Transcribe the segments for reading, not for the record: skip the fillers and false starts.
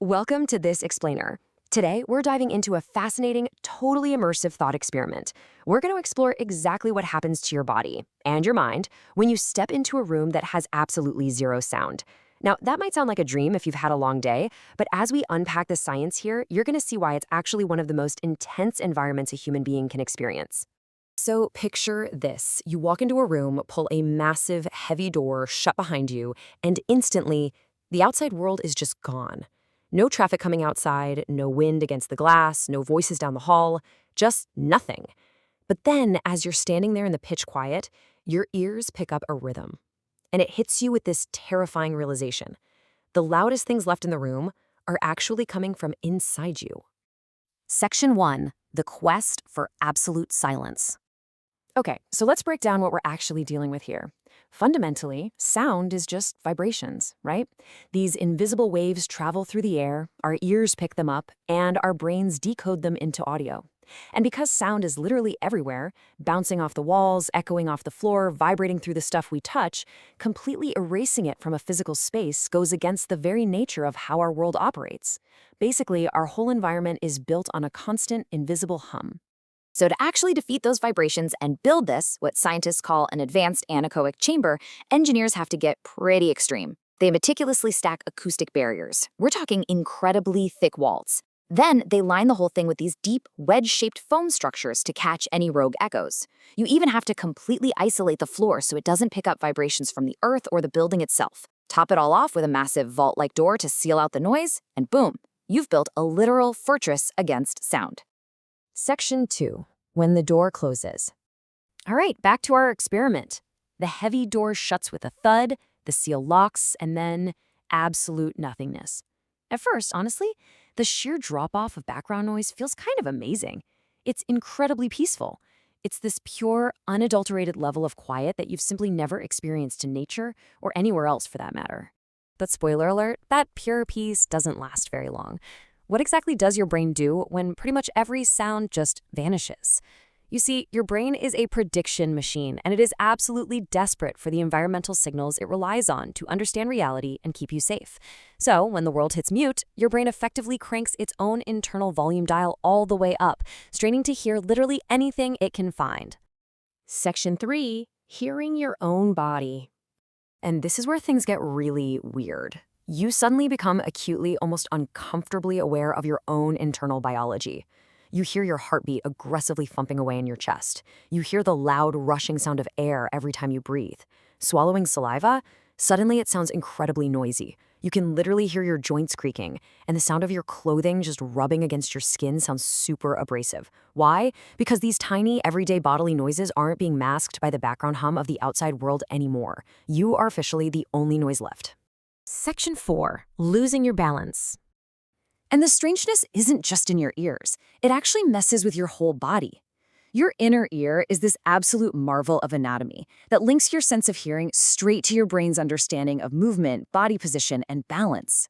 Welcome to This Explainer. Today, we're diving into a fascinating, totally immersive thought experiment. We're going to explore exactly what happens to your body and your mind when you step into a room that has absolutely zero sound. Now, that might sound like a dream if you've had a long day, but as we unpack the science here, you're going to see why it's actually one of the most intense environments a human being can experience. So picture this. You walk into a room, pull a massive, heavy door shut behind you, and instantly, the outside world is just gone. No traffic coming outside, no wind against the glass, no voices down the hall, just nothing. But then, as you're standing there in the pitch quiet, your ears pick up a rhythm. And it hits you with this terrifying realization. The loudest things left in the room are actually coming from inside you. Section 1. The Quest for Absolute Silence. Okay, so let's break down what we're actually dealing with here. Fundamentally, sound is just vibrations, right? These invisible waves travel through the air, our ears pick them up, and our brains decode them into audio. And because sound is literally everywhere, bouncing off the walls, echoing off the floor, vibrating through the stuff we touch, completely erasing it from a physical space goes against the very nature of how our world operates. Basically, our whole environment is built on a constant, invisible hum. So to actually defeat those vibrations and build this, what scientists call an advanced anechoic chamber, engineers have to get pretty extreme. They meticulously stack acoustic barriers. We're talking incredibly thick walls. Then they line the whole thing with these deep, wedge-shaped foam structures to catch any rogue echoes. You even have to completely isolate the floor so it doesn't pick up vibrations from the earth or the building itself. Top it all off with a massive vault-like door to seal out the noise, and boom, you've built a literal fortress against sound. Section 2. When the door closes. All right, back to our experiment. The heavy door shuts with a thud, the seal locks, and then absolute nothingness. At first, honestly, the sheer drop-off of background noise feels kind of amazing. It's incredibly peaceful. It's this pure, unadulterated level of quiet that you've simply never experienced in nature or anywhere else for that matter. But spoiler alert, that pure peace doesn't last very long. What exactly does your brain do when pretty much every sound just vanishes? You see, your brain is a prediction machine, and it is absolutely desperate for the environmental signals it relies on to understand reality and keep you safe. So, when the world hits mute, your brain effectively cranks its own internal volume dial all the way up, straining to hear literally anything it can find. Section 3. Hearing your own body. And this is where things get really weird. You suddenly become acutely, almost uncomfortably aware of your own internal biology. You hear your heartbeat aggressively thumping away in your chest. You hear the loud, rushing sound of air every time you breathe. Swallowing saliva? Suddenly it sounds incredibly noisy. You can literally hear your joints creaking, and the sound of your clothing just rubbing against your skin sounds super abrasive. Why? Because these tiny, everyday bodily noises aren't being masked by the background hum of the outside world anymore. You are officially the only noise left. Section 4. Losing your balance. And the strangeness isn't just in your ears. It actually messes with your whole body. Your inner ear is this absolute marvel of anatomy that links your sense of hearing straight to your brain's understanding of movement, body position, and balance.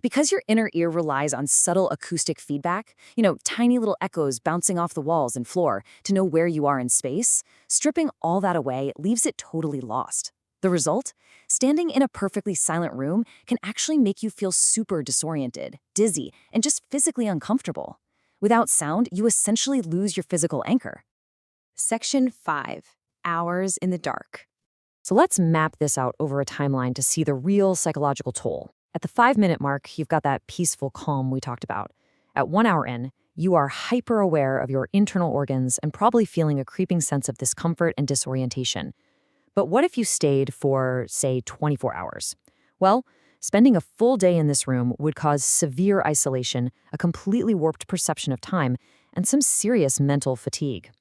Because your inner ear relies on subtle acoustic feedback, tiny little echoes bouncing off the walls and floor to know where you are in space, stripping all that away leaves it totally lost. The result? Standing in a perfectly silent room can actually make you feel super disoriented, dizzy, and just physically uncomfortable. Without sound, you essentially lose your physical anchor. Section 5. Hours in the dark. So let's map this out over a timeline to see the real psychological toll. At the 5-minute mark, you've got that peaceful calm we talked about. At 1 hour in, you are hyper-aware of your internal organs and probably feeling a creeping sense of discomfort and disorientation. But what if you stayed for, say, 24 hours? Well, spending a full day in this room would cause severe isolation, a completely warped perception of time, and some serious mental fatigue.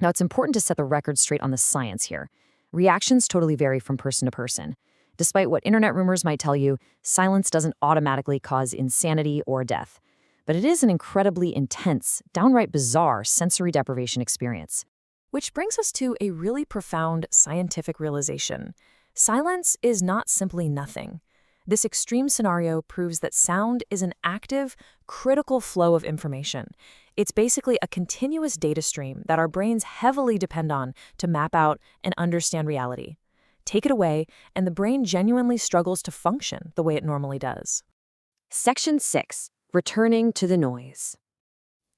Now, it's important to set the record straight on the science here. Reactions totally vary from person to person. Despite what internet rumors might tell you, silence doesn't automatically cause insanity or death. But it is an incredibly intense, downright bizarre sensory deprivation experience. Which brings us to a really profound scientific realization. Silence is not simply nothing. This extreme scenario proves that sound is an active, critical flow of information. It's basically a continuous data stream that our brains heavily depend on to map out and understand reality. Take it away, and the brain genuinely struggles to function the way it normally does. Section 6. Returning to the noise.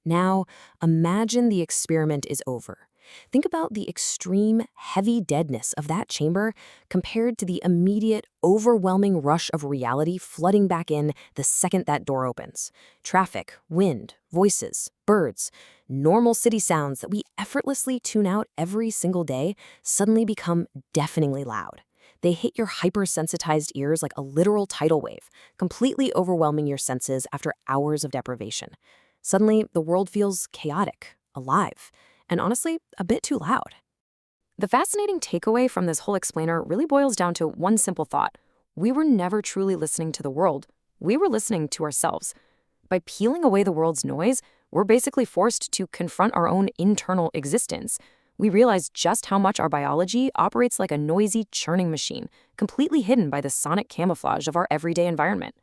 Now, imagine the experiment is over. Think about the extreme, heavy deadness of that chamber compared to the immediate, overwhelming rush of reality flooding back in the second that door opens. Traffic, wind, voices, birds, normal city sounds that we effortlessly tune out every single day suddenly become deafeningly loud. They hit your hypersensitized ears like a literal tidal wave, completely overwhelming your senses after hours of deprivation. Suddenly, the world feels chaotic, alive, and honestly, a bit too loud. The fascinating takeaway from this whole explainer really boils down to one simple thought. We were never truly listening to the world. We were listening to ourselves. By peeling away the world's noise, we're basically forced to confront our own internal existence. We realize just how much our biology operates like a noisy, churning machine, completely hidden by the sonic camouflage of our everyday environment.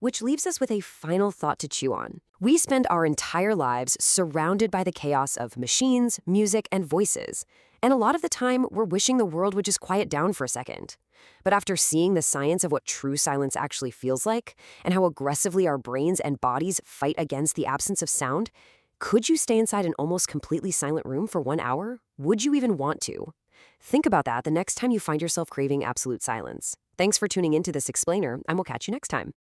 Which leaves us with a final thought to chew on. We spend our entire lives surrounded by the chaos of machines, music, and voices. And a lot of the time, we're wishing the world would just quiet down for a second. But after seeing the science of what true silence actually feels like, and how aggressively our brains and bodies fight against the absence of sound, could you stay inside an almost completely silent room for 1 hour? Would you even want to? Think about that the next time you find yourself craving absolute silence. Thanks for tuning into this explainer, and we'll catch you next time.